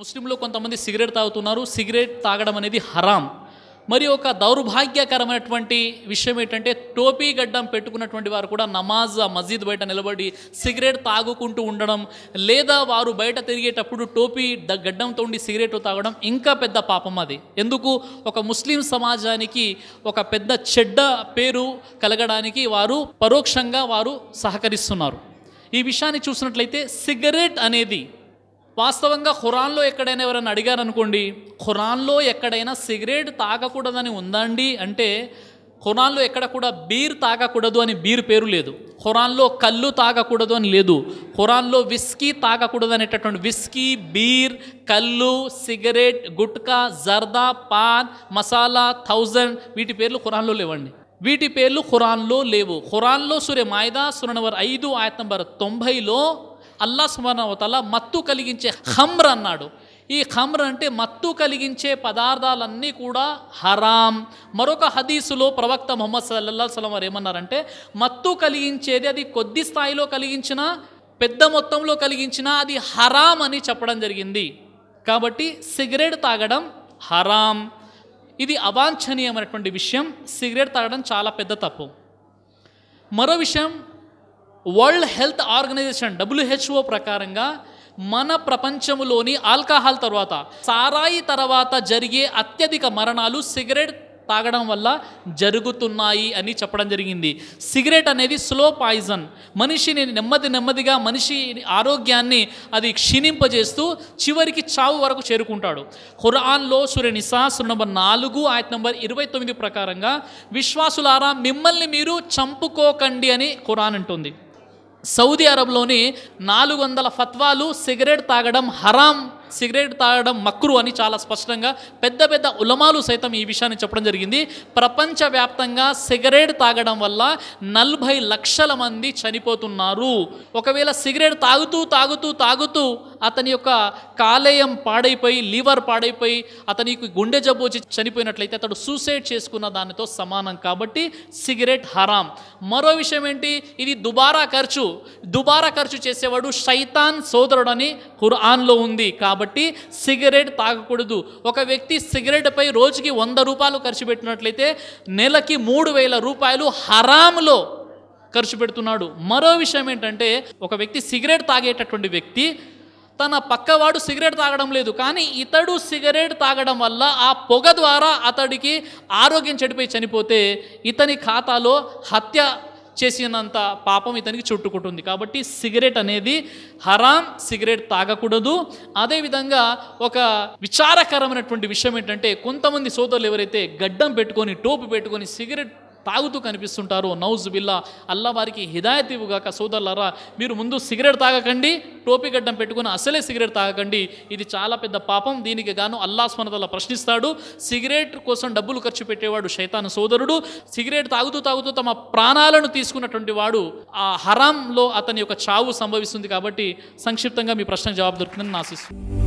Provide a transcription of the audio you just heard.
ముస్లింలో కొంతమంది సిగరెట్ తాగుతున్నారు. సిగరెట్ తాగడం అనేది హరాం. మరి ఒక దౌర్భాగ్యకరమైనటువంటి విషయం ఏంటంటే టోపీ గడ్డం పెట్టుకున్నటువంటి వారు కూడా నమాజ్ మస్జిద్ బయట నిలబడి సిగరెట్ తాగుకుంటూ ఉండడం, లేదా వారు బయట తిరిగేటప్పుడు టోపీ గడ్డంతో ఉండి సిగరెట్ తాగడం ఇంకా పెద్ద పాపం అది. ఎందుకు? ఒక ముస్లిం సమాజానికి ఒక పెద్ద చెడ్డ పేరు కలగడానికి వారు పరోక్షంగా వారు సహకరిస్తున్నారు. ఈ విషయాన్ని చూసినట్లయితే సిగరెట్ అనేది వాస్తవంగా ఖురాన్లో ఎక్కడైనా ఎవరైనా అడిగారనుకోండి, ఖురాన్లో ఎక్కడైనా సిగరెట్ తాగకూడదని ఉందండి అంటే ఖురాన్లో ఎక్కడ కూడా బీర్ తాగకూడదు అని బీర్ పేరు లేదు. ఖురాన్లో కళ్ళు తాగకూడదు అని లేదు. ఖురాన్లో విస్కీ తాగకూడదు అనేటటువంటి విస్కీ, బీర్, కళ్ళు, సిగరెట్, గుట్కా, జర్దా, పాన్, మసాలా, 1000 వీటి పేర్లు ఖురాన్లో లేవండి. వీటి పేర్లు ఖురాన్లో లేవు. ఖురాన్లో సూరే మాయిదా సూరా నంబర్ 5 ఆయత్ నంబర్ 90లో అల్లాహ్ సుబ్హానహు వ తఆలా మత్తు కలిగించే ఖమ్ర్ అన్నాడు. ఈ ఖమ్ర్ అంటే మత్తు కలిగించే పదార్థాలన్నీ కూడా హరాం. మరొక హదీసులో ప్రవక్త ముహమ్మద్ సల్లల్లాహు అలైహి వసల్లం వారు ఏమన్నారంటే మత్తు కలిగించేది అది కొద్ది స్థాయిలో కలిగించినా పెద్ద మొత్తంలో కలిగించినా అది హరాం అని చెప్పడం జరిగింది. కాబట్టి సిగరెట్ తాగడం హరాం. ఇది అవాంఛనీయమైనటువంటి విషయం. సిగరెట్ తాగడం చాలా పెద్ద తప్పు. మరో విషయం, వరల్డ్ హెల్త్ ఆర్గనైజేషన్ WHO ప్రకారంగా మన ప్రపంచంలోని ఆల్కహాల్ తర్వాత, సారాయి తర్వాత జరిగే అత్యధిక మరణాలు సిగరెట్ తాగడం వల్ల జరుగుతున్నాయి అని చెప్పడం జరిగింది. సిగరెట్ అనేది స్లో పాయిజన్. మనిషిని నెమ్మదిగా మనిషి ఆరోగ్యాన్ని అది క్షీణింపజేస్తూ చివరికి చావు వరకు చేరుకుంటాడు. ఖురాన్లో సూరా నిసా సూరా నంబర్ 4 ఆయత్ నంబర్ 29 ప్రకారంగా విశ్వాసులారా మిమ్మల్ని మీరు చంపుకోకండి అని ఖురాన్ అంటుంది. సౌదీ అరబ్లోని 400 ఫత్వాలు సిగరెట్ తాగడం హరాం, సిగరెట్ తాగడం మక్రు అని చాలా స్పష్టంగా పెద్ద పెద్ద ఉలమాలు సైతం ఈ విషయాన్ని చెప్పడం జరిగింది. ప్రపంచవ్యాప్తంగా సిగరెట్ తాగడం వల్ల 40 లక్షల మంది చనిపోతున్నారు. ఒకవేళ సిగరెట్ తాగుతూ అతని యొక్క కాలేయం పాడైపోయి, లివర్ పాడైపోయి అతనికి గుండె జబ్బు వచ్చి చనిపోయినట్లయితే అతడు సూసైడ్ చేసుకున్న దానితో సమానం. కాబట్టి సిగరెట్ హరాం. మరో విషయం ఏంటి? ఇది దుబారా ఖర్చు చేసేవాడు శైతాన్ సోదరుడని ఖురాన్లో ఉంది. కాబట్టి సిగరెట్ తాగకూడదు. ఒక వ్యక్తి సిగరెట్పై రోజుకి 100 రూపాయలు ఖర్చు పెట్టినట్లయితే నెలకి 3000 రూపాయలు హరాంలో ఖర్చు పెడుతున్నాడు. మరో విషయం ఏంటంటే ఒక వ్యక్తి సిగరెట్ తాగేటటువంటి వ్యక్తి తన పక్కవాడు సిగరెట్ తాగడం లేదు, కానీ ఇతడు సిగరెట్ తాగడం వల్ల ఆ పొగ ద్వారా అతడికి ఆరోగ్యం చెడిపోయి చనిపోతే ఇతని ఖాతాలో హత్య చేసినంత పాపం ఇతనికి చుట్టుకుంటుంది. కాబట్టి సిగరెట్ అనేది హరాం, సిగరెట్ తాగకూడదు. అదేవిధంగా ఒక విచారకరమైనటువంటి విషయం ఏంటంటే కొంతమంది సోదరులు ఎవరైతే గడ్డం పెట్టుకొని టోపీ పెట్టుకొని సిగరెట్ తాగుతూ కనిపిస్తుంటారో, నౌజ్ బిల్లా, అల్లా వారికి హిదాయత్ ఇవ్వుగాక. సోదరులారా, మీరు ముందు సిగరెట్ తాగకండి, టోపీ గడ్డం పెట్టుకుని అసలే సిగరెట్ తాగకండి. ఇది చాలా పెద్ద పాపం. దీనికి గాను అల్లాహ్ సుబ్హానహు వ తఆలా ప్రశ్నిస్తాడు. సిగరెట్ కోసం డబ్బులు ఖర్చు పెట్టేవాడు శైతాను సోదరుడు. సిగరెట్ తాగుతూ తమ ప్రాణాలను తీసుకున్నటువంటి వాడు ఆ హరాంలో అతని యొక్క చావు సంభవిస్తుంది. కాబట్టి సంక్షిప్తంగా మీ ప్రశ్నకు జవాబు దొరుకుతుందని ఆశిస్తున్నాను.